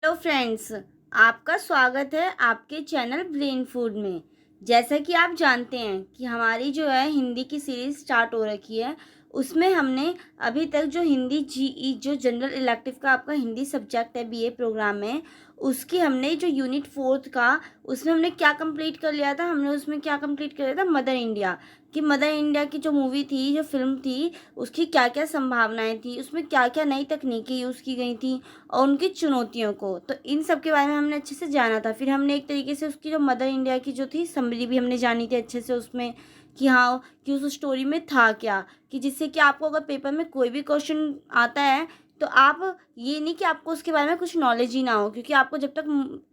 Hello friends, आपका स्वागत है आपके चैनल ब्रेन फूड में। जैसा कि आप जानते हैं कि हमारी जो है हिंदी की सीरीज़ स्टार्ट हो रखी है। उसमें हमने अभी तक जो हिंदी जीई जो जनरल इलेक्टिव का आपका हिंदी सब्जेक्ट है बीए प्रोग्राम में, उसकी हमने जो यूनिट 4 का उसमें हमने क्या कंप्लीट कर लिया था। हमने उसमें क्या कंप्लीट कर लिया था, मदर इंडिया कि मदर इंडिया की जो मूवी थी, जो फिल्म थी, उसकी क्या क्या संभावनाएं थी, उसमें क्या क्या नई तकनीकें यूज़ की गई थी और उनकी चुनौतियों को। तो इन सब के बारे में हमने अच्छे से जाना था। फिर हमने एक तरीके से उसकी जो मदर इंडिया की जो थी समरी भी हमने जानी थी अच्छे से उसमें, कि हाँ कि उस स्टोरी में था क्या, कि जिससे कि आपको अगर पेपर में कोई भी क्वेश्चन आता है तो आप ये नहीं कि आपको उसके बारे में कुछ नॉलेज ही ना हो, क्योंकि आपको जब तक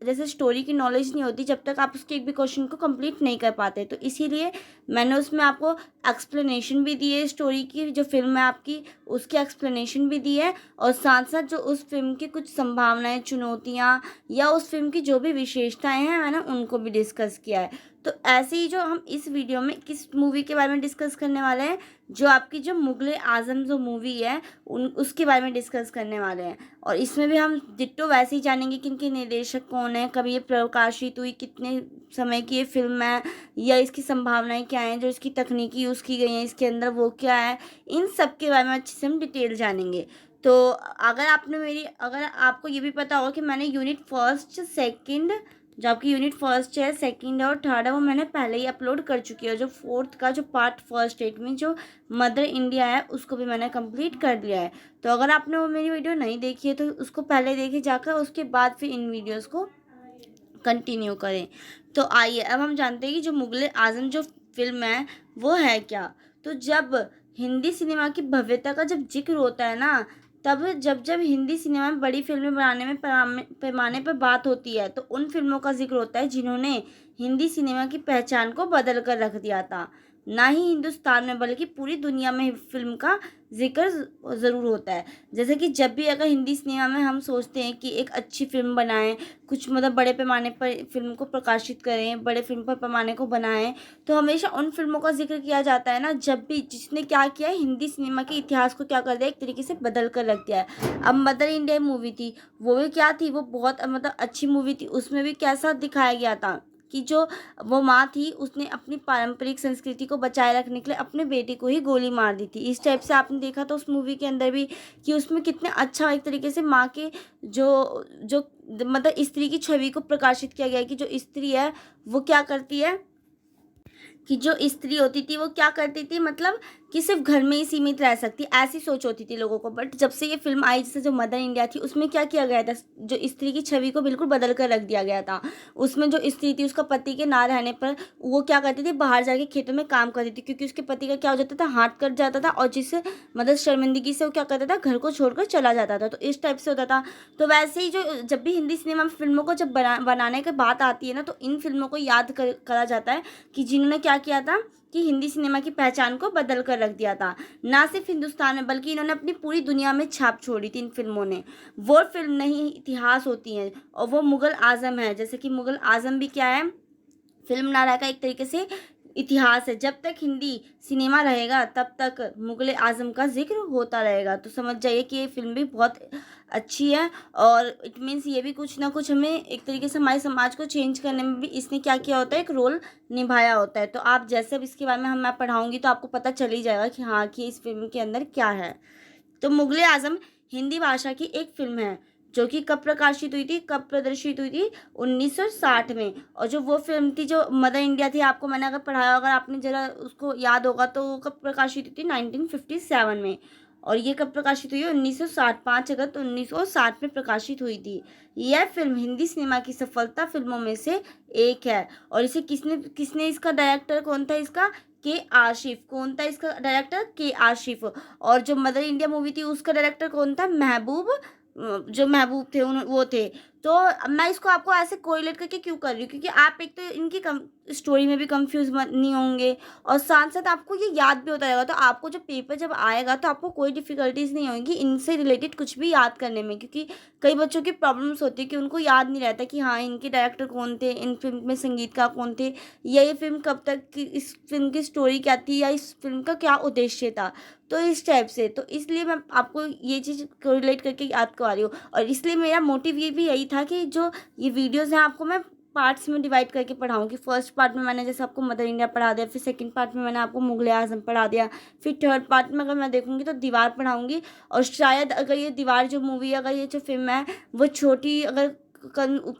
जैसे स्टोरी की नॉलेज नहीं होती जब तक आप उसके एक भी क्वेश्चन को कंप्लीट नहीं कर पाते। तो इसीलिए मैंने उसमें आपको एक्सप्लेनेशन भी दी है, स्टोरी की जो फिल्म है आपकी उसकी एक्सप्लेनेशन भी दी है, और साथ साथ जो उस फिल्म की कुछ संभावनाएं, चुनौतियाँ या उस फिल्म की जो भी विशेषताएं हैं मैंने उनको भी डिस्कस किया है। तो ऐसे ही जो हम इस वीडियो में किस मूवी के बारे में डिस्कस करने वाले हैं, जो आपकी जो मुगले आजम जो मूवी है उन उसके बारे में डिस्कस करने वाले हैं। और इसमें भी हम डिट्टो वैसे ही जानेंगे कि इनके निर्देशक कौन है, कभी ये प्रकाशित हुई, कितने समय की ये फिल्म है, या इसकी संभावनाएं क्या हैं, जो इसकी तकनीकी यूज़ की गई हैं इसके अंदर वो क्या है। इन सब के बारे में अच्छे से हम डिटेल जानेंगे। तो अगर आपको ये भी पता होगा कि मैंने यूनिट फर्स्ट सेकंड, जो आपकी यूनिट फर्स्ट है, सेकंड और थर्ड है, वो मैंने पहले ही अपलोड कर चुकी है। जो फोर्थ का जो पार्ट फर्स्ट एट में जो मदर इंडिया है उसको भी मैंने कंप्लीट कर लिया है। तो अगर आपने वो मेरी वीडियो नहीं देखी है तो उसको पहले देखिए जाकर, उसके बाद फिर इन वीडियोज़ को कंटिन्यू करें। तो आइए अब हम जानते हैं कि जो मुगले आजम जो फिल्म है वो है क्या। तो जब हिंदी सिनेमा की भव्यता का जब जिक्र होता है ना, तब जब जब हिंदी सिनेमा में बड़ी फिल्में बनाने में पैमाने पर बात होती है तो उन फिल्मों का जिक्र होता है जिन्होंने हिंदी सिनेमा की पहचान को बदल कर रख दिया था। ना ही हिंदुस्तान में बल्कि पूरी दुनिया में फिल्म का जिक्र ज़रूर होता है। जैसे कि जब भी अगर हिंदी सिनेमा में हम सोचते हैं कि एक अच्छी फिल्म बनाएं, कुछ मतलब बड़े पैमाने पर फिल्म को प्रकाशित करें, बड़े फिल्म पर पैमाने को बनाएं, तो हमेशा उन फिल्मों का जिक्र किया जाता है ना जब भी जिसने क्या किया है, हिंदी सिनेमा के इतिहास को क्या कर दिया, एक तरीके से बदल कर रख दिया है। अब मदर इंडिया मूवी थी, वो भी क्या थी, वो बहुत मतलब अच्छी मूवी थी। उसमें भी कैसा दिखाया गया था कि जो वो माँ थी उसने अपनी पारंपरिक संस्कृति को बचाए रखने के लिए अपने बेटे को ही गोली मार दी थी। इस टाइप से आपने देखा तो उस मूवी के अंदर भी कि उसमें कितने अच्छा एक तरीके से माँ के जो जो मतलब स्त्री की छवि को प्रकाशित किया गया है कि जो स्त्री है वो क्या करती है, कि जो स्त्री होती थी वो क्या करती थी, मतलब कि सिर्फ घर में ही सीमित रह सकती, ऐसी सोच होती थी लोगों को। बट जब से ये फिल्म आई, जैसे जो मदर इंडिया थी, उसमें क्या किया गया था, जो स्त्री की छवि को बिल्कुल बदल कर रख दिया गया था। उसमें जो स्त्री थी उसका पति के ना रहने पर वो क्या करती थी, बाहर जाके खेतों में काम करती थी, क्योंकि उसके पति का क्या हो जाता था, हाथ कट जाता था, और जिससे मतलब शर्मिंदगी से वो क्या करता था, घर को छोड़कर चला जाता था। तो इस टाइप से होता था। तो वैसे ही जो जब भी हिंदी सिनेमा में फिल्मों को जब बनाने की बात आती है ना, तो इन फिल्मों को याद करा जाता है कि जिन्होंने क्या किया था, कि हिंदी सिनेमा की पहचान को बदल कर रख दिया था। ना सिर्फ हिंदुस्तान में बल्कि इन्होंने अपनी पूरी दुनिया में छाप छोड़ी थी इन फिल्मों ने। वो फिल्म नहीं, इतिहास होती हैं, और वो मुगल आजम है। जैसे कि मुगल आजम भी क्या है, फिल्म नारा का एक तरीके से इतिहास है। जब तक हिंदी सिनेमा रहेगा तब तक मुगले आजम का जिक्र होता रहेगा। तो समझ जाइए कि ये फिल्म भी बहुत अच्छी है, और इट मीन्स ये भी कुछ ना कुछ हमें एक तरीके से हमारे समाज को चेंज करने में भी इसने क्या किया होता है, एक रोल निभाया होता है। तो आप जैसे अब इसके बारे में मैं पढ़ाऊँगी तो आपको पता चल ही जाएगा कि हाँ कि इस फिल्म के अंदर क्या है। तो मुगले आजम हिंदी भाषा की एक फिल्म है जो कि कब प्रकाशित हुई थी, कब प्रदर्शित हुई थी, 1960 में। और जो वो फिल्म थी जो मदर इंडिया थी, आपको मैंने अगर पढ़ाया, अगर आपने ज़रा उसको याद होगा, तो वो कब प्रकाशित हुई थी, 1957 में। और ये कब प्रकाशित हुई है, 1960, 5 अगस्त 1960 में प्रकाशित हुई थी। यह फिल्म हिंदी सिनेमा की सफलता फिल्मों में से एक है। और इसे किसने किसने इसका डायरेक्टर कौन था, इसका के आशिफ। कौन था इसका डायरेक्टर, के आशिफ। और जो मदर इंडिया मूवी थी उसका डायरेक्टर कौन था, महबूब, जो महबूब थे वो थे। तो अब मैं इसको आपको ऐसे कोरिलेट करके क्यों कर रही हूँ, क्योंकि आप एक तो इनकी स्टोरी में भी कंफ्यूज नहीं होंगे, और साथ साथ आपको ये याद भी होता रहेगा। तो आपको जब पेपर जब आएगा तो आपको कोई डिफ़िकल्टीज नहीं होगी इनसे रिलेटेड कुछ भी याद करने में, क्योंकि कई बच्चों की प्रॉब्लम्स होती है कि उनको याद नहीं रहता कि हाँ इनके डायरेक्टर कौन थे, इन फिल्म में संगीतकार कौन थे, या ये फिल्म कब तक की, इस फिल्म की स्टोरी क्या थी, या इस फिल्म का क्या उद्देश्य था। तो इस टाइप से, तो इसलिए मैं आपको ये चीज़ रिलेट करके याद करवा रही हूँ। और इसलिए मेरा मोटिव ये भी यही था कि जो ये वीडियोज़ हैं आपको मैं पार्ट्स में डिवाइड करके पढ़ाऊँगी। फर्स्ट पार्ट में मैंने जैसे आपको मदर इंडिया पढ़ा दिया, फिर सेकंड पार्ट में मैंने आपको मुग़ल-ए आज़म पढ़ा दिया, फिर थर्ड पार्ट में अगर मैं देखूँगी तो दीवार पढ़ाऊँगी। और शायद अगर ये दीवार जो मूवी है, अगर ये जो फ़िल्म है वो छोटी अगर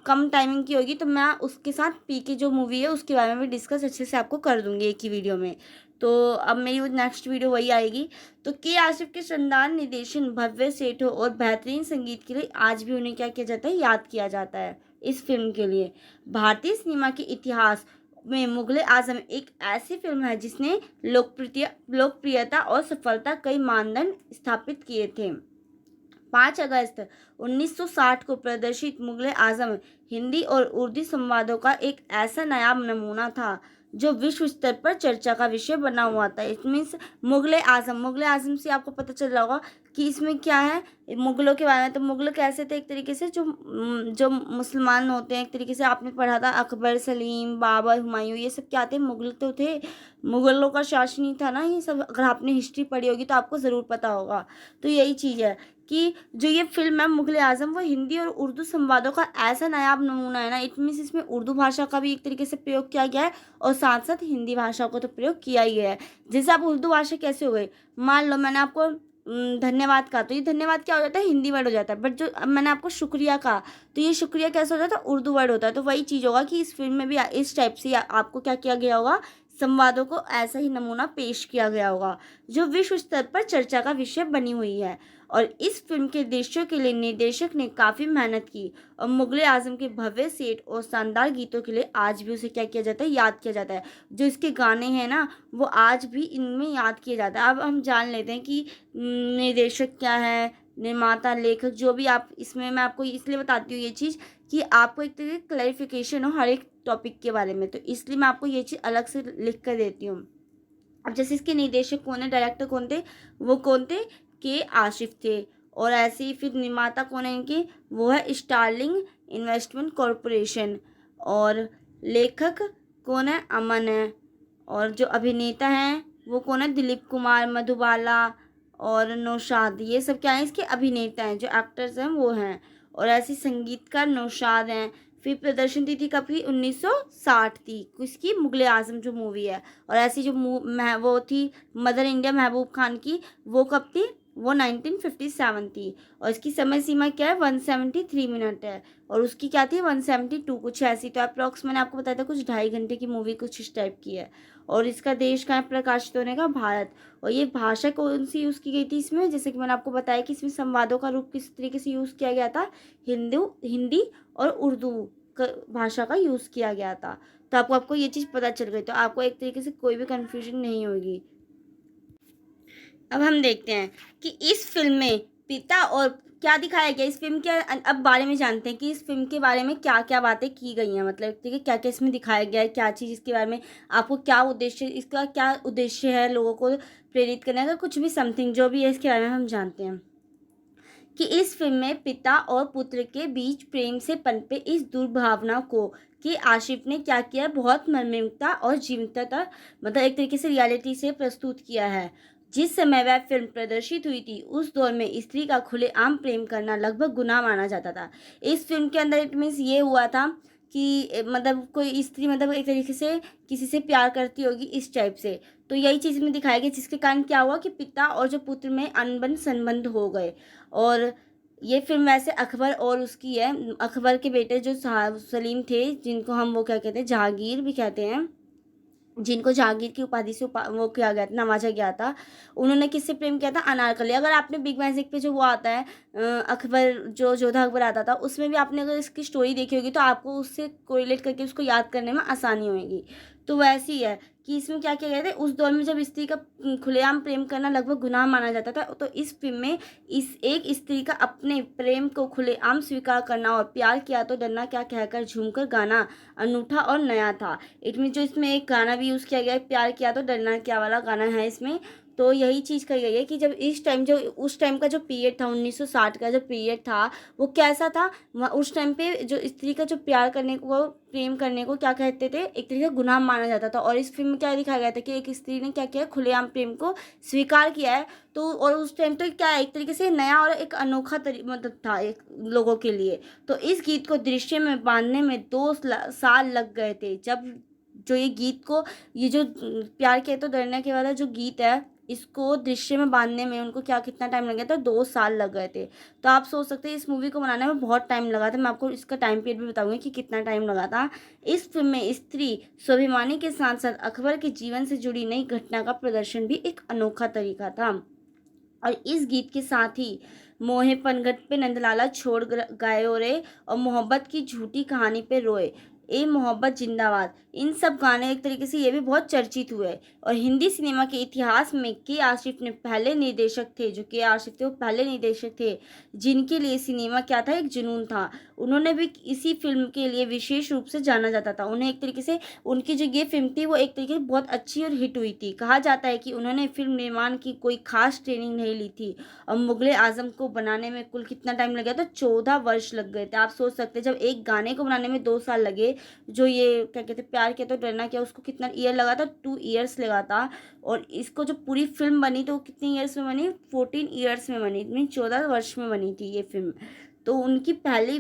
कम टाइमिंग की होगी तो मैं उसके साथ पीके जो मूवी है उसके बारे में भी डिस्कस अच्छे से आपको कर दूँगी एक ही वीडियो में। तो अब मेरी वो नेक्स्ट वीडियो वही आएगी। तो के आसिफ के शानदार निर्देशन, भव्य सेठों और बेहतरीन संगीत के लिए आज भी उन्हें क्या किया जाता है, याद किया जाता है इस फ़िल्म के लिए। भारतीय सिनेमा के इतिहास में मुग़ल-ए-आज़म एक ऐसी फ़िल्म है जिसने लोकप्रियता और सफलता कई मानदंड स्थापित किए थे। 5 अगस्त 1960 को प्रदर्शित मुग़ल-ए-आज़म हिंदी और उर्दू संवादों का एक ऐसा नायाब नमूना था जो विश्व स्तर पर चर्चा का विषय बना हुआ था। इट मीन्स मुग़ल-ए-आज़म से आपको पता चल रहा होगा कि इसमें क्या है, मुग़लों के बारे में। तो मुग़ल कैसे थे, एक तरीके से जो मुसलमान होते हैं, एक तरीके से आपने पढ़ा था अकबर, सलीम, बाबर, हुमायूँ, ये सब क्या थे, मुग़ल तो थे। मुग़लों का शासन ही था ना ये सब। अगर आपने हिस्ट्री पढ़ी होगी तो आपको ज़रूर पता होगा। तो यही चीज़ है कि जो ये फ़िल्म है मुग़ल-ए-आज़म वो हिंदी और उर्दू संवादों का ऐसा नायाब नमूना है ना। इट मीन्स इसमें उर्दू भाषा का भी एक तरीके से प्रयोग किया गया है और साथ-साथ हिंदी भाषा को तो प्रयोग किया ही गया है। जैसे आप उर्दू भाषा कैसे हो गई, मान लो मैंने आपको धन्यवाद कहा, तो ये धन्यवाद क्या हो जाता है, हिंदी वर्ड हो जाता है। बट जो अब मैंने आपको शुक्रिया कहा, तो ये शुक्रिया कैसे हो जाता है, उर्दू वर्ड होता है। तो वही चीज़ होगा कि इस फ़िल्म में भी इस टाइप से आपको क्या किया गया होगा, संवादों को ऐसा ही नमूना पेश किया गया होगा जो विश्व स्तर पर चर्चा का विषय बनी हुई है। और इस फिल्म के दृश्यों के लिए निर्देशक ने काफ़ी मेहनत की और मुग़ल-ए-आज़म के भव्य सेट और शानदार गीतों के लिए आज भी उसे क्या किया जाता है, याद किया जाता है। जो इसके गाने हैं ना वो आज भी इनमें याद किया जाता है। अब हम जान लेते हैं कि निर्देशक क्या है, निर्माता, लेखक, जो भी आप इसमें, मैं आपको इसलिए बताती हूँ ये चीज़ कि आपको एक तरीके क्लैरिफिकेशन हो हर एक टॉपिक के बारे में। तो इसलिए मैं आपको ये चीज़ अलग से लिख कर देती हूँ। अब जैसे इसके निर्देशक कौन है, डायरेक्टर कौन थे, वो कौन थे, के आशिफ थे। और ऐसे ही फिर निर्माता कौन है इनके, वो है स्टारलिंग इन्वेस्टमेंट कॉरपोरेशन। और लेखक कौन है, अमन है। और जो अभिनेता हैं वो कौन है, दिलीप कुमार, मधुबाला और नौशाद। ये सब क्या है, इसके अभिनेता हैं, जो एक्टर्स हैं वो हैं। और ऐसे संगीतकार नौशाद हैं। फिर प्रदर्शन तिथि कब थी, 1960 थी, किसकी, मुग़ल-ए-आज़म जो मूवी है। और ऐसी जो वो थी मदर इंडिया महबूब खान की, वो कब थी, वो 1957 थी। और इसकी समय सीमा क्या है, 173 मिनट है। और उसकी क्या थी, 172 कुछ ऐसी। तो अप्रॉक्स मैंने आपको बताया था कुछ 2.5 घंटे की मूवी कुछ इस टाइप की है। और इसका देश कहाँ है प्रकाशित होने का, भारत। और ये भाषा कौन सी यूज़ की गई थी इसमें, जैसे कि मैंने आपको बताया कि इसमें संवादों का रूप किस तरीके से यूज़ किया गया था, हिंदी और उर्दू भाषा का यूज़ किया गया था। तो आपको ये चीज़ पता चल गई, तो आपको एक तरीके से कोई भी कन्फ्यूजन नहीं होगी। अब हम देखते हैं कि इस फ़िल्म में पिता और क्या दिखाया गया, इस फ़िल्म के अब बारे में जानते हैं कि इस फ़िल्म के बारे में क्या-क्या बातें की गई हैं। मतलब ठीक है, क्या-क्या इसमें दिखाया गया है, क्या चीज़ इसके बारे में, आपको क्या उद्देश्य, इसका क्या उद्देश्य है लोगों को प्रेरित करने का, कुछ भी समथिंग जो भी है इसके बारे में हम जानते हैं। कि इस फ़िल्म में पिता और पुत्र के बीच प्रेम से पनपे इस दुर्भावना को कि आशिफ ने क्या किया, बहुत मर्मिकता और जीवंतता, मतलब एक तरीके से रियलिटी से प्रस्तुत किया है। जिस समय वह फ़िल्म प्रदर्शित हुई थी उस दौर में स्त्री का खुलेआम प्रेम करना लगभग गुनाह माना जाता था। इस फ़िल्म के अंदर इट मीन्स ये हुआ था कि मतलब कोई स्त्री मतलब एक तरीके से किसी से प्यार करती होगी इस टाइप से। तो यही चीज़ में दिखाया गया, जिसके कारण क्या हुआ कि पिता और जो पुत्र में अनबन संबंध हो गए। और ये फ़िल्म वैसे अकबर और उसकी है, अकबर के बेटे जो सलीम थे, जिनको हम वो क्या कहते हैं, जहांगीर भी कहते हैं, जिनको जहांगीर की उपाधि से वो किया गया था, नवाजा गया था। उन्होंने किससे प्रेम किया था, अनारकली। अगर आपने बिग मैजिक पे जो वो आता है अकबर, जो जोधा अकबर आता था, उसमें भी आपने अगर इसकी स्टोरी देखी होगी तो आपको उससे कोरिलेट करके उसको याद करने में आसानी होगी। तो वैसे ही है कि इसमें क्या किया गया था, उस दौर में जब स्त्री का खुलेआम प्रेम करना लगभग गुनाह माना जाता था, तो इस फ़िल्म में इस एक स्त्री का अपने प्रेम को खुलेआम स्वीकार करना और प्यार किया तो डरना क्या कहकर झूमकर गाना अनूठा और नया था। इट मीन जो इसमें एक गाना भी यूज़ किया गया है, प्यार किया तो डरना क्या वाला गाना है इसमें। तो यही चीज़ कही गई है कि जब इस टाइम जो उस टाइम का जो पीरियड था 1960 का जो पीरियड था वो कैसा था। उस टाइम पे जो स्त्री का जो प्यार करने को प्रेम करने को क्या कहते थे, एक तरीके का गुनाह माना जाता था। और इस फिल्म में क्या दिखाया गया था कि एक स्त्री ने क्या किया, खुलेआम प्रेम को स्वीकार किया है। तो और उस टाइम तो क्या है, एक तरीके से नया और एक अनोखा मतलब था एक लोगों के लिए। तो इस गीत को दृश्य में बांधने में 2 साल लग गए थे। जब जो ये गीत को, ये जो प्यार किया तो डरने के वाला जो गीत है, इसको दृश्य में बांधने में उनको क्या कितना टाइम लग गया था, 2 साल लग गए थे। तो आप सोच सकते हैं इस मूवी को बनाने में बहुत टाइम लगा था। मैं आपको इसका टाइम पीरियड भी बताऊंगी कि कितना टाइम लगा था। इस फिल्म में स्त्री स्वाभिमानी के साथ साथ अकबर के जीवन से जुड़ी नई घटना का प्रदर्शन भी एक अनोखा तरीका था। और इस गीत के साथ ही मोहे पनघट पे नंदलाला छोड़ गए रे और मोहब्बत की झूठी कहानी पे रोए, ए मोहब्बत जिंदाबाद, इन सब गाने एक तरीके से ये भी बहुत चर्चित हुए। और हिंदी सिनेमा के इतिहास में के आशिफ ने पहले निर्देशक थे, जो के आशिफ थे वो पहले निर्देशक थे जिनके लिए सिनेमा क्या था, एक जुनून था। उन्होंने भी इसी फिल्म के लिए विशेष रूप से जाना जाता था। उन्हें एक तरीके से उनकी जो ये फिल्म थी वो एक तरीके से बहुत अच्छी और हिट हुई थी। कहा जाता है कि उन्होंने फिल्म निर्माण की कोई खास ट्रेनिंग नहीं ली थी। और मुगले आजम को बनाने में कुल कितना टाइम लगा था, 14 वर्ष लग गए थे। आप सोच सकते हैं जब एक गाने को बनाने में 2 साल लगे, जो ये क्या कहते हैं प्यार किया तो डरना क्या, उसको कितना ईयर लगा था, 2 ईयर्स लगा था। और इसको जो पूरी फिल्म बनी तो कितनी ईयर्स में बनी, 14 ईयर्स में बनी, मीन 14 वर्ष में बनी थी ये फिल्म। तो उनकी पहली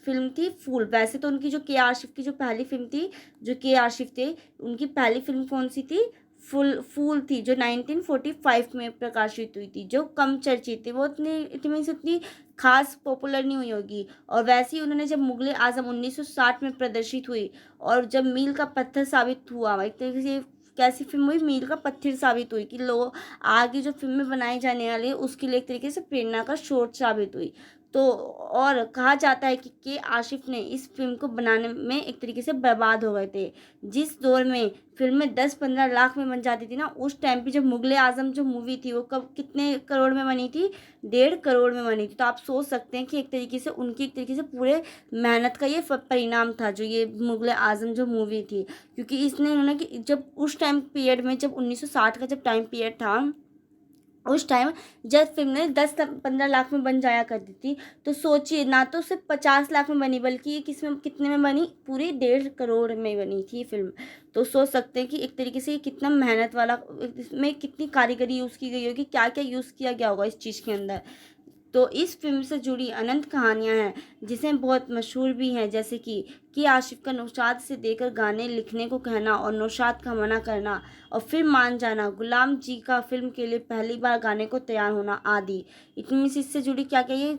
फिल्म थी फूल। वैसे तो उनकी जो के आशिफ की जो पहली फिल्म थी, जो के आशिफ थे उनकी पहली फिल्म कौन सी थी, फूल थी, जो 1945 में प्रकाशित हुई थी, जो कम चर्चित थी। वो उतनी खास पॉपुलर नहीं हुई होगी। और वैसे ही उन्होंने जब मुगले आजम 1960 में प्रदर्शित हुई और जब मील का पत्थर साबित हुआ, एक तरीके से कैसी फिल्म हुई, मील का पत्थर साबित हुई कि लोग आगे जो फिल्में बनाई जाने वाली है उसके लिए एक तरीके से प्रेरणा का स्रोत साबित हुई। तो और कहा जाता है कि के आशिफ ने इस फिल्म को बनाने में एक तरीके से बर्बाद हो गए थे। जिस दौर में फिल्में 10-15 लाख में बन जाती थी ना, उस टाइम पे जब मुगले आजम जो मूवी थी वो कब कितने करोड़ में बनी थी, 1.5 करोड़ में बनी थी। तो आप सोच सकते हैं कि एक तरीके से उनकी एक तरीके से पूरे मेहनत का ये परिणाम था जो ये मुगले आजम जो मूवी थी। क्योंकि इसने उन्होंने कि जब उस टाइम पीरियड में, जब 1960 का जब टाइम पीरियड था, उस टाइम जब फिल्में 10-15 लाख में बन जाया करती थी, तो सोचिए ना तो सिर्फ 50 लाख में बनी बल्कि ये किसमें कितने में बनी, पूरी 1.5 करोड़ में बनी थी फिल्म। तो सोच सकते हैं कि एक तरीके से ये कितना मेहनत वाला, इसमें कितनी कारीगरी यूज़ की गई होगी, क्या क्या यूज़ किया गया होगा इस चीज़ के अंदर। तो इस फिल्म से जुड़ी अनंत कहानियां हैं जिसे बहुत मशहूर भी हैं, जैसे कि आशिफ का नौशाद से देकर गाने लिखने को कहना और नौशाद का मना करना और फिर मान जाना, गुलाम जी का फिल्म के लिए पहली बार गाने को तैयार होना आदि। इतनी सी इससे जुड़ी क्या क्या ये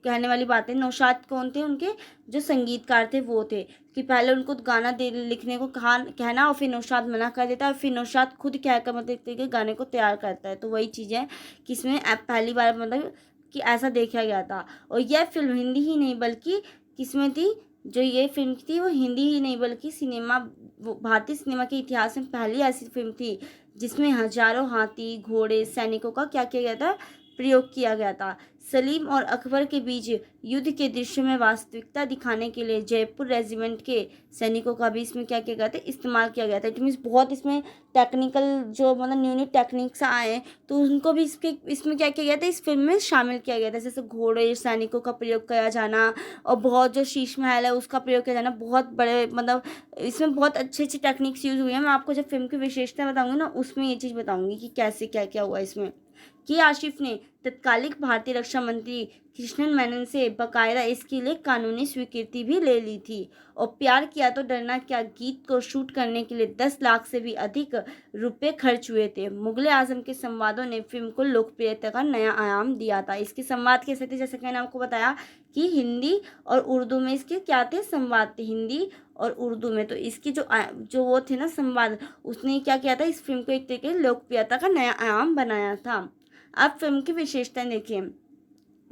कहने वाली बातें। नौशाद कौन थे, उनके जो संगीतकार थे वो थे, कि पहले उनको गाना दे लिखने को कहना और फिर नौशाद मना कर देता है, और फिर नौशाद खुद कहकर मतलब एक तरीके गाने को तैयार करता है। तो वही चीज़ है कि इसमें पहली बार मतलब कि ऐसा देखा गया था। और यह फिल्म हिंदी ही नहीं बल्कि किसमें थी, जो ये फिल्म थी वो हिंदी ही नहीं बल्कि भारतीय सिनेमा के इतिहास में पहली ऐसी फिल्म थी जिसमें हजारों हाथी घोड़े सैनिकों का क्या किया गया था, प्रयोग किया गया था। सलीम और अकबर के बीच युद्ध के दृश्य में वास्तविकता दिखाने के लिए जयपुर रेजिमेंट के सैनिकों का भी इसमें क्या किया गया था, इस्तेमाल किया गया था। इट मीन्स बहुत इसमें टेक्निकल जो मतलब न्यू न्यू टेक्निक्स आए तो उनको भी इसमें क्या किया गया था, इस फिल्म में शामिल किया गया था। जैसे घोड़े सैनिकों का प्रयोग किया जाना और बहुत जो शीश महल है उसका प्रयोग किया जाना, बहुत बड़े मतलब इसमें बहुत अच्छी अच्छी टेक्निक्स यूज़ हुई हैं। मैं आपको जब फिल्म की विशेषता बताऊंगी ना उसमें ये चीज़ बताऊंगी कि कैसे क्या क्या हुआ इसमें। कि आशिफ ने तत्कालिक भारतीय रक्षा मंत्री कृष्णन मेनन से बाकायदा इसके लिए कानूनी स्वीकृति भी ले ली थी। और प्यार किया तो डरना क्या गीत को शूट करने के लिए 10 लाख से भी अधिक रुपए खर्च हुए थे। मुगले आजम के संवादों ने फिल्म को लोकप्रियता का नया आयाम दिया था। इसके संवाद कैसे थे, जैसे कि मैंने आपको बताया कि हिंदी और उर्दू में इसके क्या थे, संवाद थे हिंदी और उर्दू में। तो इसकी जो वो थे ना संवाद, उसने क्या किया था, इस फिल्म को एक तरीके लोकप्रियता का नया आयाम बनाया था। अब फिल्म की विशेषता देखिए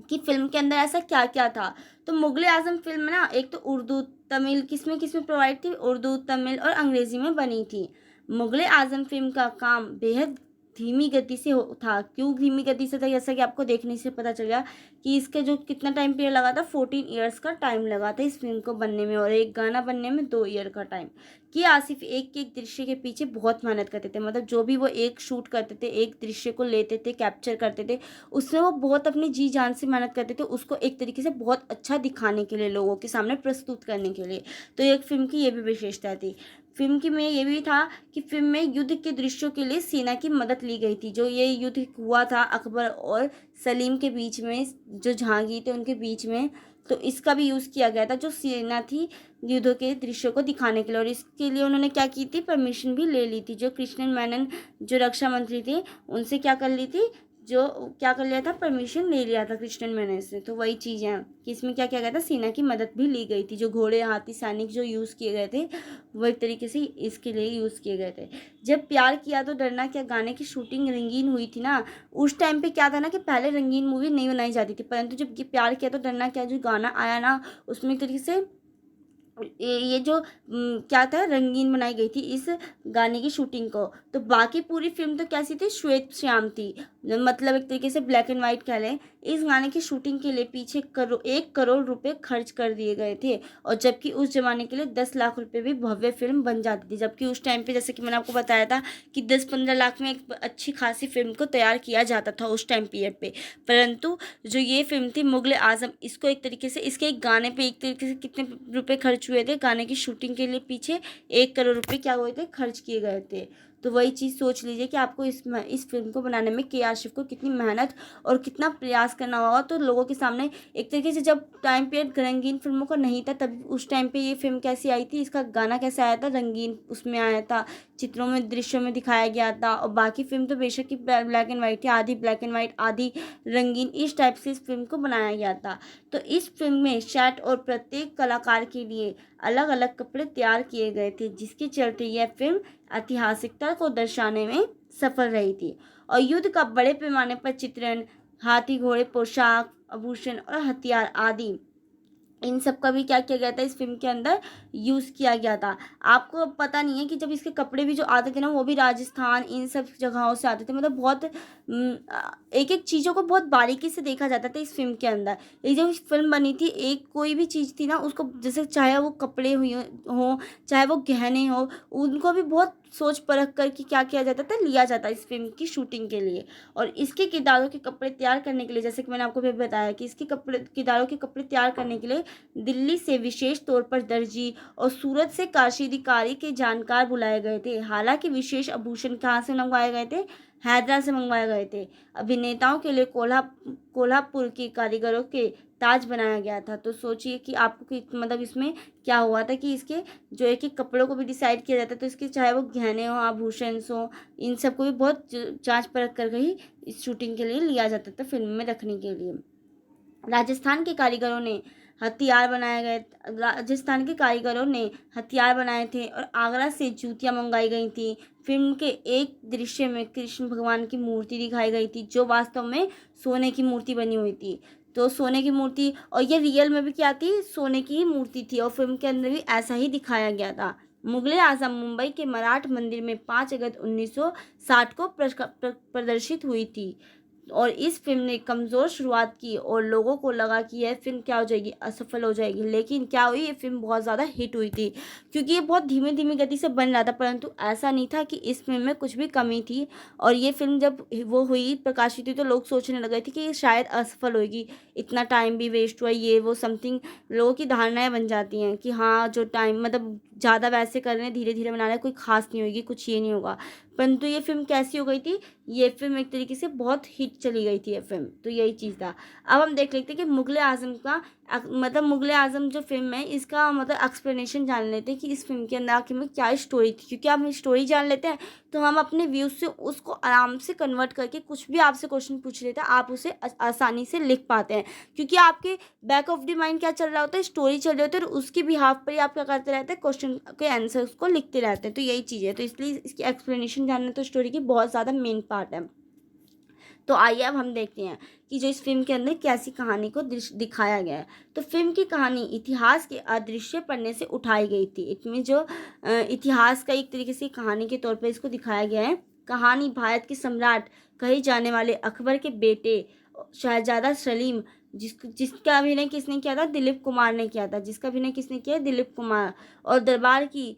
कि फिल्म के अंदर ऐसा क्या क्या था। तो मुगले आजम फिल्म ना एक तो उर्दू तमिल किसमें किसमें प्रोवाइड थी, उर्दू तमिल और अंग्रेजी में बनी थी। मुगले आजम फिल्म का काम बेहद धीमी गति से था। क्यों धीमी गति से था, जैसा कि आपको देखने से पता चल गया कि इसका जो कितना टाइम पीरियड लगा था, 14 ईयर्स का टाइम लगा था इस फिल्म को बनने में, और एक गाना बनने में 2 ईयर का टाइम। कि आसिफ एक एक दृश्य के पीछे बहुत मेहनत करते थे, मतलब जो भी वो एक शूट करते थे, एक दृश्य को लेते थे, कैप्चर करते थे, उसमें वो बहुत अपनी जी जान से मेहनत करते थे, उसको एक तरीके से बहुत अच्छा दिखाने के लिए, लोगों के सामने प्रस्तुत करने के लिए। तो एक फिल्म की ये भी विशेषता थी। फिल्म की में ये भी था कि फिल्म में युद्ध के दृश्यों के लिए सेना की मदद ली गई थी। जो ये युद्ध हुआ था अकबर और सलीम के बीच में, जो जहांगीर थे उनके बीच में, तो इसका भी यूज़ किया गया था, जो सेना थी युद्ध के दृश्यों को दिखाने के लिए। और इसके लिए उन्होंने क्या की थी, परमिशन भी ले ली थी। जो कृष्णन मेनन जो रक्षा मंत्री थे, उनसे क्या कर ली थी, जो क्या कर लिया था, परमिशन ले लिया था कृष्णन मेनन से। तो वही चीज़ है कि इसमें क्या किया गया था, सेना की मदद भी ली गई थी। जो घोड़े, हाथी, सैनिक जो यूज़ किए गए थे, वो एक तरीके से इसके लिए यूज़ किए गए थे। जब प्यार किया तो डरना क्या गाने की शूटिंग रंगीन हुई थी ना, उस टाइम पे क्या था ना कि पहले रंगीन मूवी नहीं बनाई जाती थी, परंतु जब ये प्यार किया तो डरना क्या जो गाना आया ना, उसमें एक तरीके से ये जो क्या था, रंगीन बनाई गई थी इस गाने की शूटिंग को। तो बाकी पूरी फिल्म तो कैसी थी, श्वेत श्याम थी, मतलब एक तरीके से ब्लैक एंड वाइट कह लें। इस गाने की शूटिंग के लिए पीछे 1 करोड़ रुपए खर्च कर दिए गए थे, और जबकि उस जमाने के लिए 10 लाख रुपए भी भव्य फिल्म बन जाती थी। जबकि उस टाइम पे, जैसे कि मैंने आपको बताया था कि 10-15 लाख में एक अच्छी खासी फिल्म को तैयार किया जाता था उस टाइम पीरियड पे। परंतु जो ये फिल्म थी मुगले आजम, इसको एक तरीके से, इसके एक गाने पे एक तरीके से कितने रुपए खर्च हुए थे, गाने की शूटिंग के लिए पीछे 1 करोड़ रुपए क्या हुए थे, खर्च किए गए थे। तो वही चीज़ सोच लीजिए कि आपको इस फिल्म को बनाने में के आशिफ को कितनी मेहनत और कितना प्रयास करना होगा। तो लोगों के सामने एक तरीके से, जब टाइम पीरियड रंगीन फिल्मों का नहीं था, तब उस टाइम पे ये फिल्म कैसी आई थी, इसका गाना कैसे आया था, रंगीन उसमें आया था, चित्रों में, दृश्यों में दिखाया गया था। और बाकी फिल्म तो बेशक ही ब्लैक एंड वाइट थी, आधी ब्लैक एंड वाइट आधी रंगीन, इस टाइप से इस फिल्म को बनाया गया था। तो इस फिल्म में सेट और प्रत्येक कलाकार के लिए अलग अलग कपड़े तैयार किए गए थे, जिसके चलते यह फिल्म ऐतिहासिकता को दर्शाने में सफल रही थी। और युद्ध का बड़े पैमाने पर चित्रण, हाथी घोड़े, पोशाक, आभूषण और हथियार आदि, इन सब का भी क्या किया गया था, इस फिल्म के अंदर यूज़ किया गया था। आपको पता नहीं है कि जब इसके कपड़े भी जो आते थे ना, वो भी राजस्थान, इन सब जगहों से आते थे। मतलब बहुत एक एक चीज़ों को बहुत बारीकी से देखा जाता था इस फिल्म के अंदर। ये जो फिल्म बनी थी, एक कोई भी चीज़ थी ना, उसको जैसे चाहे वो कपड़े हुई हों, चाहे वो गहने हो, उनको भी बहुत सोच परख कर कि क्या किया जाता था, लिया जाता इस फिल्म की शूटिंग के लिए। और इसके किरदारों के कपड़े तैयार करने के लिए, जैसे कि मैंने आपको भी बताया कि इसके किरदारों के कपड़े तैयार करने के लिए दिल्ली से विशेष तौर पर दर्जी और सूरत से काशीदीकारी के जानकार बुलाए गए थे। हालांकि विशेष आभूषण कहाँ से मंगवाए गए थे, हैदराबाद से मंगवाए गए थे। अभिनेताओं के लिए कोल्हापुर के कारीगरों के ताज बनाया गया था। तो सोचिए कि आपको मतलब इसमें क्या हुआ था कि इसके जो एक एक कपड़ों को भी डिसाइड किया जाता है, तो इसके चाहे वो गहने हो, आभूषण हो, इन सबको भी बहुत जांच परख कर ही इस शूटिंग के लिए लिया जाता था, फिल्म में रखने के लिए। राजस्थान के कारीगरों ने हथियार बनाए गए राजस्थान के कारीगरों ने हथियार बनाए थे, और आगरा से जूतियां मंगाई गई थी। फिल्म के एक दृश्य में कृष्ण भगवान की मूर्ति दिखाई गई थी, जो वास्तव में सोने की मूर्ति बनी हुई थी। तो सोने की मूर्ति, और ये रियल में भी क्या थी, सोने की ही मूर्ति थी, और फिल्म के अंदर भी ऐसा ही दिखाया गया था। मुगले आजम मुंबई के मराठ मंदिर में 5 अगस्त 1960 को प्रदर्शित हुई थी। और इस फिल्म ने कमज़ोर शुरुआत की और लोगों को लगा कि यह फिल्म क्या हो जाएगी, असफल हो जाएगी। लेकिन क्या हुई, ये फिल्म बहुत ज़्यादा हिट हुई थी, क्योंकि ये बहुत धीमी धीमी गति से बन रहा था। परंतु ऐसा नहीं था कि इस फिल्म में कुछ भी कमी थी। और ये फिल्म जब वो हुई, प्रकाशित हुई, तो लोग सोचने लगे थे कि ये शायद असफल होगी, इतना टाइम भी वेस्ट हुआ, ये वो समथिंग लोगों की धारणाएं बन जाती हैं कि हाँ, जो टाइम मतलब ज़्यादा वैसे कर रहे हैं, धीरे धीरे बना रहे हैं, कोई खास नहीं होगी, कुछ ये नहीं होगा। परंतु ये फिल्म कैसी हो गई थी, ये फिल्म एक तरीके से बहुत हिट चली गई थी ये फिल्म। तो यही चीज़ था। अब हम देख लेते हैं कि मुगले आजम का मतलब मुगले आजम जो फिल्म है, इसका मतलब एक्सप्लेनेशन जान लेते हैं कि इस फिल्म के अंदर आखिर में क्या स्टोरी थी। क्योंकि हम स्टोरी जान लेते हैं तो हम अपने व्यूज़ से उसको आराम से कन्वर्ट करके, कुछ भी आपसे क्वेश्चन पूछ लेते हैं, आप उसे आसानी से लिख पाते हैं। क्योंकि आपके बैक ऑफ द माइंड क्या चल रहा होता है, स्टोरी चल रही होती है, और उसकी बिहाफ पर ही आप क्या करते रहते हैं, क्वेश्चन के आंसर्स को लिखते रहते हैं। तो यही चीज़ है। तो इसलिए इसकी एक्सप्लेनेशन जानना तो स्टोरी की बहुत ज़्यादा मेन पार्ट है। तो आइए अब हम देखते हैं कि जो इस फिल्म के अंदर कैसी कहानी को दिखाया गया है। तो फिल्म की कहानी इतिहास के अदृश्य पन्ने से उठाई गई थी। इसमें जो इतिहास का एक तरीके से कहानी के तौर पर इसको दिखाया गया है। कहानी भारत के सम्राट कहे जाने वाले अकबर के बेटे शहजादा सलीम, जिसका अभिनय किसने किया था? दिलीप कुमार ने किया था। जिसका अभिनय किसने किया? दिलीप कुमार। और दरबार की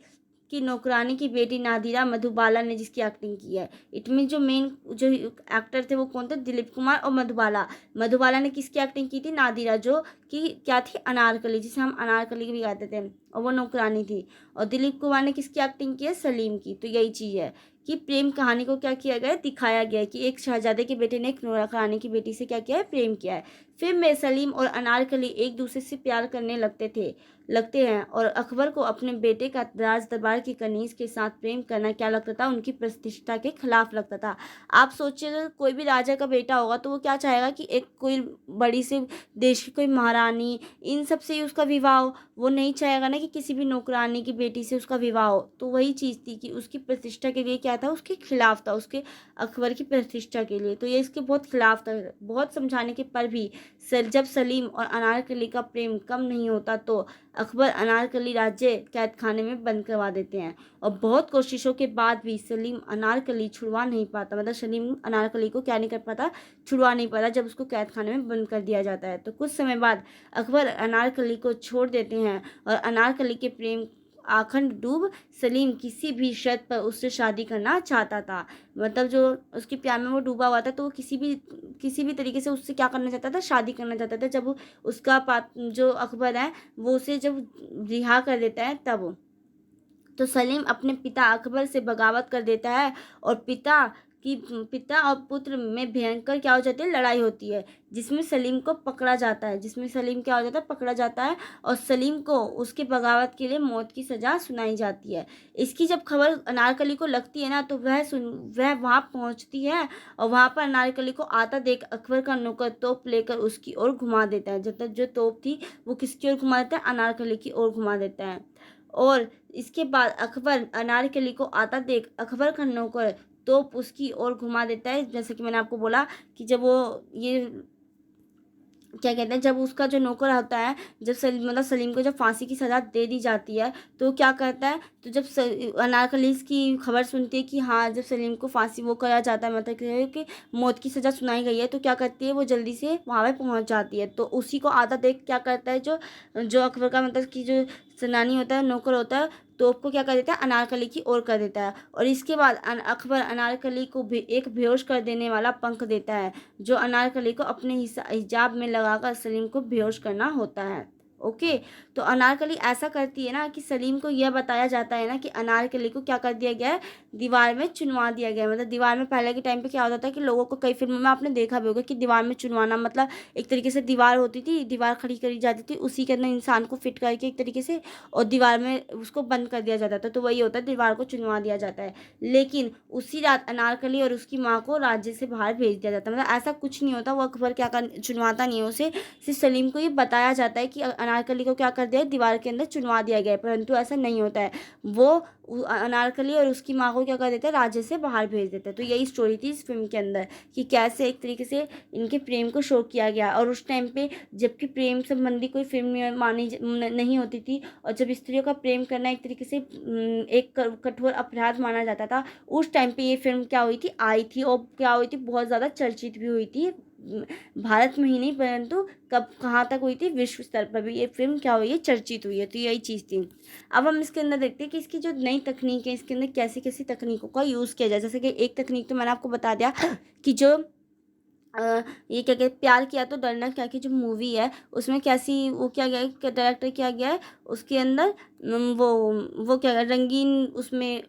नौकरानी की बेटी नादिरा मधुबाला ने जिसकी एक्टिंग की है। इनमें जो मेन जो एक्टर थे वो कौन थे? दिलीप कुमार और मधुबाला। मधुबाला ने किसकी एक्टिंग की थी? नादिरा, जो कि क्या थी? अनारकली, जिसे हम अनारकली भी कहते थे, और वो नौकरानी थी। और दिलीप कुमार ने किसकी एक्टिंग की है? सलीम की। तो यही चीज़ है कि प्रेम कहानी को क्या किया गया है? दिखाया गया है कि एक शहजादे के बेटे ने एक नौकरानी की बेटी से क्या किया है? प्रेम किया है। फिल्म में सलीम और अनारकली एक दूसरे से प्यार करने लगते हैं, और अकबर को अपने बेटे का राज दरबार की कनीज के साथ प्रेम करना क्या लगता था? उनकी प्रतिष्ठा के खिलाफ लगता था। आप सोचिए, अगर कोई भी राजा का बेटा होगा तो वो क्या चाहेगा कि एक कोई बड़ी से देश की कोई महारानी, इन सब से ही उसका विवाह हो। वो नहीं चाहेगा ना कि किसी भी नौकरानी की बेटी से उसका विवाह हो। तो वही चीज़ थी कि उसकी प्रतिष्ठा के लिए क्या था? उसके खिलाफ था, उसके अकबर की प्रतिष्ठा के लिए। तो ये इसके बहुत खिलाफ था। बहुत समझाने के पर भी जब सलीम और अनारकली का प्रेम कम नहीं होता तो अकबर अनारकली राज्य कैद खाने में बंद करवा देते हैं। और बहुत कोशिशों के बाद भी सलीम अनारकली छुड़वा नहीं पाता, मतलब सलीम अनारकली को क्या नहीं कर पाता? छुड़वा नहीं पाता, जब उसको कैद खाने में बंद कर दिया जाता है। तो कुछ समय बाद अकबर अनारकली को छोड़ देते हैं, और अनारकली के प्रेम आखंड डूब सलीम किसी भी शर्त पर उससे शादी करना चाहता था। मतलब जो उसके प्यार में वो डूबा हुआ था, तो वो किसी भी तरीके से उससे क्या करना चाहता था? शादी करना चाहता था। जब उसका जो अकबर है वो उसे जब रिहा कर देता है तब तो सलीम अपने पिता अकबर से बगावत कर देता है, और पिता और पुत्र में भयंकर क्या हो जाती है? लड़ाई होती है, जिसमें सलीम को पकड़ा जाता है। जिसमें सलीम क्या हो जाता है? पकड़ा जाता है, और सलीम को उसके बगावत के लिए मौत की सज़ा सुनाई जाती है। इसकी जब खबर अनारकली को लगती है ना, तो वह वहाँ पहुँचती है, और वहाँ पर अनारकली को आता देख अकबर का नौकर तोप लेकर उसकी ओर घुमा देता है। जब तक जो तोप थी वो किसकी ओर घुमा देता है? अनारकली की ओर घुमा देता है। और इसके बाद अकबर अनारकली को आता देख अकबर का नौकर तोप उसकी ओर घुमा देता है। जैसे कि मैंने आपको बोला कि जब वो ये क्या कहते हैं, जब उसका जो नौकर होता है, जब मतलब सलीम को जब फांसी की सज़ा दे दी जाती है, तो क्या करता है? तो जब अनारकली इसकी खबर सुनती है कि हाँ, जब सलीम को फांसी वो करा जाता है, मतलब कि मौत की सज़ा सुनाई गई है, तो क्या करती है? वो जल्दी से वहाँ पे पहुँच जाती है। तो उसी को आधा देख क्या करता है, जो जो अकबर का मतलब कि जो सेनानी होता है, नौकर होता है, तोप को क्या कर देता है? अनारकली की ओर कर देता है। और इसके बाद अकबर अनारकली को भी एक बेहोश कर देने वाला पंख देता है, जो अनारकली को अपने हिजाब में लगाकर सलीम को बेहोश करना होता है। ओके। तो अनारकली ऐसा करती है ना कि सलीम को यह बताया जाता है ना कि अनारकली को क्या कर दिया गया है? दीवार में चुनवा दिया गया है। मतलब दीवार में पहले के टाइम पे क्या होता था कि लोगों को, कई फिल्मों में आपने देखा भी होगा कि दीवार में चुनवाना, मतलब एक तरीके से दीवार होती थी, दीवार खड़ी करी जाती थी, उसी के अंदर इंसान को फिट करके एक तरीके से, और दीवार में उसको बंद कर दिया जाता था। तो वही होता है, दीवार को चुनवा दिया जाता है। लेकिन उसी रात अनारकली और उसकी माँ को राज्य से बाहर भेज दिया जाता है। मतलब ऐसा कुछ नहीं होता, वो अकबर क्या कर चुनवाता नहीं है उसे, सिर्फ सलीम को ये बताया जाता है कि अनारकली को क्या कर दिया है? दीवार के अंदर चुनवा दिया गया है। परंतु ऐसा नहीं होता है। वो अनारकली और उसकी माँ को क्या कर देता है? राज्य से बाहर भेज देता है। तो यही स्टोरी थी इस फिल्म के अंदर कि कैसे एक तरीके से इनके प्रेम को शो किया गया। और उस टाइम पे जबकि प्रेम संबंधी कोई फिल्म नहीं होती थी, और जब स्त्रियों का प्रेम करना एक तरीके से एक कठोर अपराध माना जाता था, उस टाइम पे ये फिल्म क्या हुई थी? आई थी, और क्या हुई थी? बहुत ज़्यादा चर्चित भी हुई थी, भारत में ही नहीं परंतु कब कहाँ तक हुई थी? विश्व स्तर पर भी ये फिल्म क्या हुई है? चर्चित हुई है। तो यही चीज़ थी। अब हम इसके अंदर देखते हैं कि इसकी जो नई तकनीक है, इसके अंदर कैसी कैसी तकनीकों का यूज़ किया जाए। जैसे कि एक तकनीक तो मैंने आपको बता दिया कि जो ये क्या कहते, प्यार किया तो डरना क्या की जो मूवी है, उसमें कैसी वो किया गया है, डायरेक्टर किया गया है उसके अंदर, वो क्या रंगीन उसमें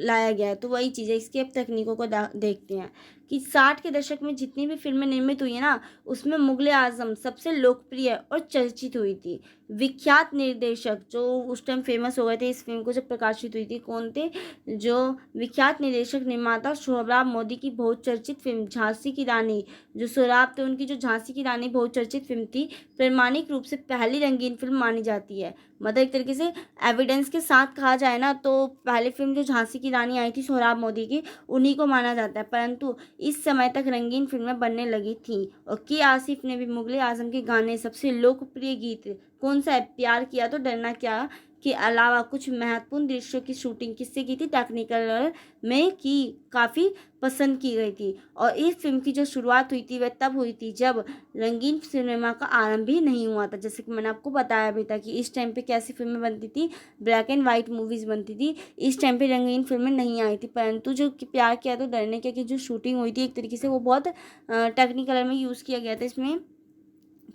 लाया गया है। तो वही चीज़ है, इसकी अब तकनीकों को देखते हैं कि 60 के दशक में जितनी भी फिल्में निर्मित हुई है ना, उसमें मुगले आजम सबसे लोकप्रिय और चर्चित हुई थी। विख्यात निर्देशक जो उस टाइम फेमस हो गए थे इस फिल्म को जब प्रकाशित हुई थी, कौन थे? जो विख्यात निर्देशक निर्माता सोहराब मोदी की बहुत चर्चित फिल्म झांसी की रानी, जो सोहराब थे उनकी जो झांसी की रानी बहुत चर्चित फिल्म थी, प्रमाणिक रूप से पहली रंगीन फिल्म मानी जाती है। मतलब एक तरीके से एविडेंस के साथ कहा जाए ना, तो पहली फिल्म जो झांसी की रानी आई थी सोहराब मोदी की, उन्हीं को माना जाता है। परंतु इस समय तक रंगीन फिल्में बनने लगी थी, और के आसिफ ने भी मुगले आजम के गाने सबसे लोकप्रिय गीत कौन सा है, प्यार किया तो डरना क्या के अलावा कुछ महत्वपूर्ण दृश्यों की शूटिंग किससे की थी, टेक्निकलर में की, काफ़ी पसंद की गई थी। और इस फिल्म की जो शुरुआत हुई थी वह तब हुई थी जब रंगीन सिनेमा का आरंभ ही नहीं हुआ था। जैसे कि मैंने आपको बताया भी था कि इस टाइम पे कैसी फिल्में बनती थी, ब्लैक एंड वाइट मूवीज़ बनती थी। इस टाइम पे रंगीन फिल्में नहीं आई थी, परंतु जो प्यार किया तो डरने क्या की जो शूटिंग हुई थी एक तरीके से वो बहुत टेक्निकलर में यूज़ किया गया था। इसमें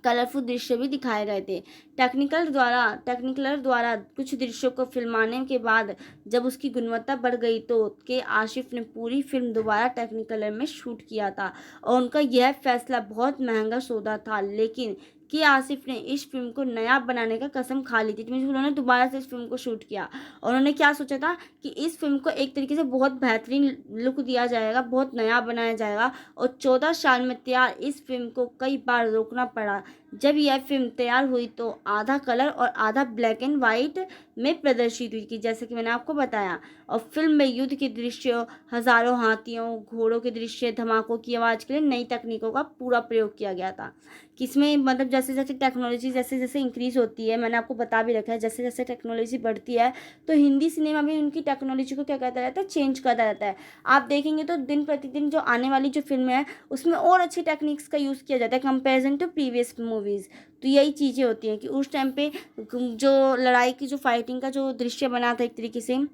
कलरफुल दृश्य भी दिखाए गए थे। टेक्निकलर द्वारा कुछ दृश्यों को फिल्माने के बाद जब उसकी गुणवत्ता बढ़ गई तो के आशिफ ने पूरी फिल्म दोबारा टेक्निकलर में शूट किया था और उनका यह फैसला बहुत महंगा सौदा था, लेकिन के आसिफ ने इस फिल्म को नया बनाने का कसम खा ली थी। तो उन्होंने दोबारा से इस फिल्म को शूट किया और उन्होंने क्या सोचा था कि इस फिल्म को एक तरीके से बहुत बेहतरीन लुक दिया जाएगा, बहुत नया बनाया जाएगा। और 14 साल में तैयार इस फिल्म को कई बार रोकना पड़ा। जब यह फिल्म तैयार हुई तो आधा कलर और आधा ब्लैक एंड वाइट में प्रदर्शित हुई थी, जैसे कि मैंने आपको बताया। और फिल्म में युद्ध के दृश्य, हजारों हाथियों घोड़ों के दृश्य, धमाकों की आवाज़ के लिए नई तकनीकों का पूरा प्रयोग किया गया था। किसमें मतलब जैसे जैसे टेक्नोलॉजी जैसे जैसे इंक्रीज होती है, मैंने आपको बता भी रखा है, जैसे जैसे टेक्नोलॉजी बढ़ती है तो हिंदी सिनेमा भी उनकी टेक्नोलॉजी को क्या करता रहता है, चेंज करता रहता है। आप देखेंगे तो दिन प्रतिदिन जो आने वाली जो फिल्में हैं उसमें और अच्छी टेक्निक्स का यूज़ किया जाता है कंपेरिजन टू प्रीवियस मूवीज़। तो यही चीज़ें होती हैं कि उस टाइम पे जो लड़ाई की जो फाइटिंग का जो दृश्य बना था एक तरीके से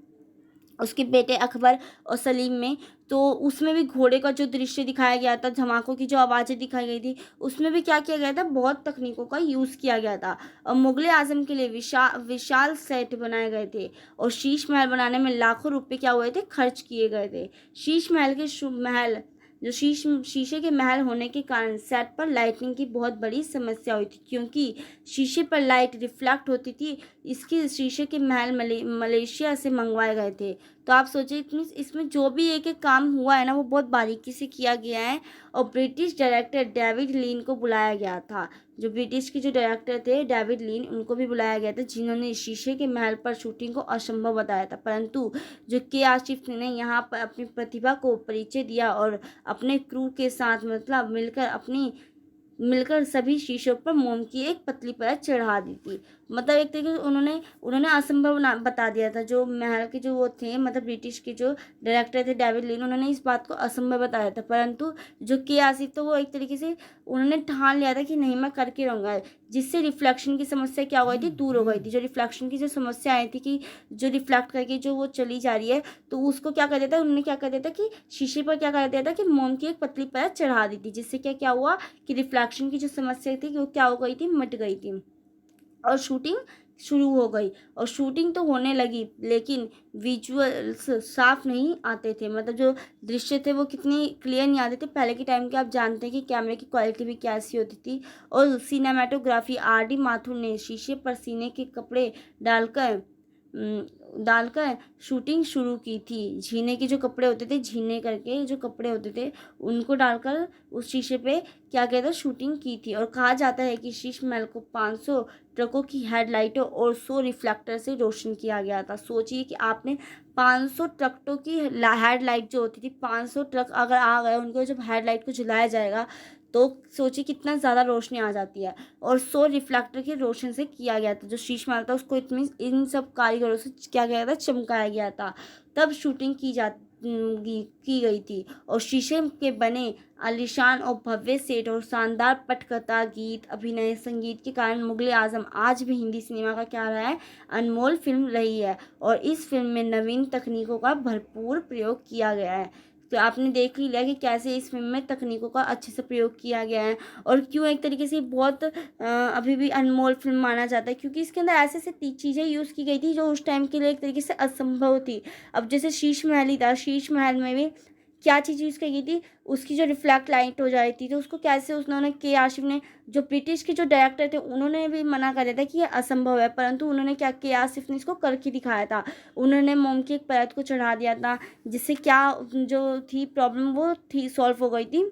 उसके बेटे अकबर और सलीम में, तो उसमें भी घोड़े का जो दृश्य दिखाया गया था, धमाकों की जो आवाज़ें दिखाई गई थी, उसमें भी क्या किया गया था, बहुत तकनीकों का यूज़ किया गया था। और मुगले आजम के लिए विशाल विशाल सेट बनाए गए थे और शीश महल बनाने में लाखों रुपए क्या हुए थे, खर्च किए गए थे। शीश महल के महल जो शीशे के महल होने के कारण सेट पर लाइटिंग की बहुत बड़ी समस्या हुई थी, क्योंकि शीशे पर लाइट रिफ्लेक्ट होती थी। इसके शीशे के महल मलेशिया से मंगवाए गए थे। तो आप सोचिए इसमें जो भी एक एक काम हुआ है ना वो बहुत बारीकी से किया गया है। और ब्रिटिश डायरेक्टर डेविड लीन को बुलाया गया था। जो ब्रिटिश के जो डायरेक्टर थे डेविड लीन, उनको भी बुलाया गया था, जिन्होंने शीशे के महल पर शूटिंग को असंभव बताया था। परंतु जो के आसिफ ने यहाँ पर अपनी प्रतिभा को परिचय दिया और अपने क्रू के साथ मतलब मिलकर सभी शीशों पर मोम की एक पतली परत चढ़ा दी थी। मतलब एक तरीके से उन्होंने उन्होंने असंभव बता दिया था। जो महल के जो वो थे मतलब ब्रिटिश के जो डायरेक्टर थे डेविड लीन, उन्होंने इस बात को असंभव बताया था। परंतु जो के आसिफ तो वो एक तरीके से उन्होंने ठान लिया था कि नहीं मैं करके रहूँगा, जिससे रिफ्लेक्शन की समस्या क्या हो गई थी, दूर हो गई थी। जो रिफ्लेक्शन की जो समस्या आई थी कि जो रिफ्लेक्ट करके जो वो चली जा रही है, तो उसको क्या कर देता है, उन्होंने क्या कर दिया था कि शीशे पर क्या कर दिया था कि मोम की एक पतली परत चढ़ा दी थी, जिससे क्या क्या हुआ कि रिफ्लेक्शन की जो समस्या थी वो क्या हो गई थी, मिट गई थी और शूटिंग शुरू हो गई। और शूटिंग तो होने लगी लेकिन विजुअल्स साफ नहीं आते थे, मतलब जो दृश्य थे वो कितने क्लियर नहीं आते थे। पहले के टाइम के आप जानते हैं कि कैमरे की क्वालिटी भी कैसी होती थी। और सिनेमाटोग्राफी आर डी माथुर ने शीशे पर सीने के कपड़े डालकर डालकर शूटिंग शुरू की थी। झीने के जो कपड़े होते थे, झीने करके जो कपड़े होते थे उनको डालकर उस शीशे पे क्या कहते हैं शूटिंग की थी। और कहा जाता है कि शीश महल को 500 ट्रकों की हेडलाइटों और 100 रिफ्लेक्टर से रोशन किया गया था। सोचिए कि आपने 500 ट्रकों की हेडलाइट जो होती थी, 500 ट्रक अगर आ गए उनको जब हेडलाइट को जलाया जाएगा तो सोचिए कितना ज़्यादा रोशनी आ जाती है। और 100 रिफ्लेक्टर के रोशन से किया गया था। जो शीश महल था उसको इतनी इन सब कारीगरों से क्या गया था, चमकाया गया था। तब शूटिंग की गई थी। और शीशे के बने आलीशान और भव्य सेट और शानदार पटकथा, गीत, अभिनय, संगीत के कारण मुगले आजम आज भी हिंदी सिनेमा का क्या रहा है, अनमोल फिल्म रही है। और इस फिल्म में नवीन तकनीकों का भरपूर प्रयोग किया गया है। तो आपने देख ही लिया कि कैसे इस फिल्म में तकनीकों का अच्छे से प्रयोग किया गया है और क्यों एक तरीके से बहुत अभी भी अनमोल फिल्म माना जाता है, क्योंकि इसके अंदर ऐसे ऐसे चीज़ें यूज़ की गई थी जो उस टाइम के लिए एक तरीके से असंभव थी। अब जैसे शीश महल ही था, शीश महल में भी क्या चीज़ यूज़ की गई थी, उसकी जो रिफ्लेक्ट लाइट हो जाती थी तो उसको कैसे उन्होंने के आशिफ ने, जो ब्रिटिश के जो डायरेक्टर थे उन्होंने भी मना कर दिया था कि ये असंभव है, परंतु उन्होंने क्या के आसिफ ने इसको करके दिखाया था। उन्होंने मोम की एक परत को चढ़ा दिया था, जिससे क्या जो थी प्रॉब्लम वो थी सॉल्व हो गई थी,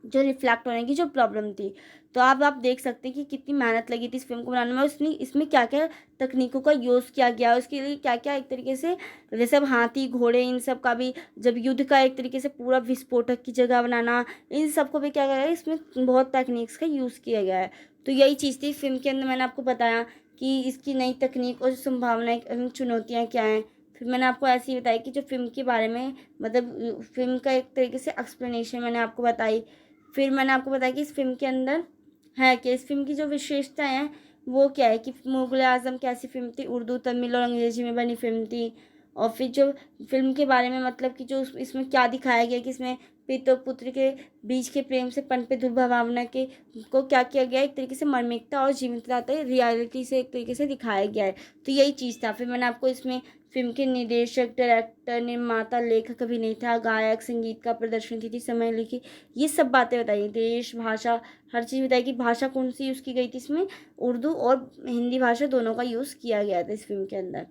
जो रिफ्लेक्ट होने की जो प्रॉब्लम थी। तो आप देख सकते हैं कि कितनी मेहनत लगी थी इस फिल्म को बनाने में। उसने इसमें क्या क्या तकनीकों का यूज़ किया गया, उसके लिए क्या क्या एक तरीके से जैसे अब हाथी घोड़े इन सब का भी, जब युद्ध का एक तरीके से पूरा विस्फोटक की जगह बनाना, इन सबको भी क्या गया है, इसमें बहुत टेक्निक्स का यूज़ किया गया है। तो यही चीज़ थी फ़िल्म के अंदर। मैंने आपको बताया कि इसकी नई तकनीक और संभावनाएँ एवं चुनौतियाँ क्या हैं। फिर मैंने आपको ऐसे ही बताया कि जो फ़िल्म के बारे में मतलब फ़िल्म का एक तरीके से एक्सप्लेनेशन मैंने आपको बताई। फिर मैंने आपको बताया कि इस फ़िल्म के अंदर है क्या, इस फ़िल्म की जो विशेषताएँ हैं वो क्या है, कि मुग़ल आज़म कैसी फ़िल्म थी, उर्दू, तमिल और अंग्रेज़ी में बनी फ़िल्म थी। और फिर जो फ़िल्म के बारे में मतलब कि जो इसमें क्या दिखाया गया कि इसमें पिता और पुत्र के बीच के प्रेम से पनपे दुर्भावना के को क्या किया गया है, एक तरीके से मार्मिकता और जीवंतता रियलिटी से एक तरीके से दिखाया गया है। तो यही चीज़ था। फिर मैंने आपको इसमें फ़िल्म के निर्देशक, डायरेक्टर, निर्माता, लेखक, अभिनेता, गायक, संगीत का प्रदर्शन तिथि, समय लिखी, ये सब बातें बताई। देश, भाषा, हर चीज़ बताई कि भाषा कौन-सी यूज़ की गई थी इसमें, उर्दू और हिंदी भाषा दोनों का यूज़ किया गया था इस फ़िल्म के अंदर।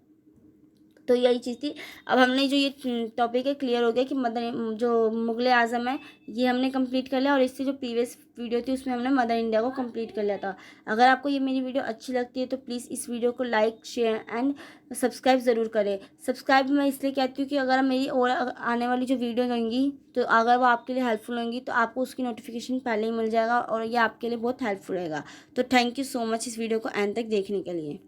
तो यही चीज़ थी। अब हमने जो ये टॉपिक है क्लियर हो गया कि मदर जो मुग़ल आज़म है ये हमने कंप्लीट कर लिया, और इससे जो प्रीवियस वीडियो थी उसमें हमने मदर इंडिया को कंप्लीट कर लिया था। अगर आपको ये मेरी वीडियो अच्छी लगती है तो प्लीज़ इस वीडियो को लाइक, शेयर एंड सब्सक्राइब ज़रूर करें। सब्सक्राइब मैं इसलिए कहती हूँ कि अगर मेरी और आने वाली जो वीडियो होंगी तो अगर वो आपके लिए हेल्पफुल होंगी तो आपको उसकी नोटिफिकेशन पहले ही मिल जाएगा, और ये आपके लिए बहुत हेल्पफुल रहेगा। तो थैंक यू सो मच इस वीडियो को एंड तक देखने के लिए।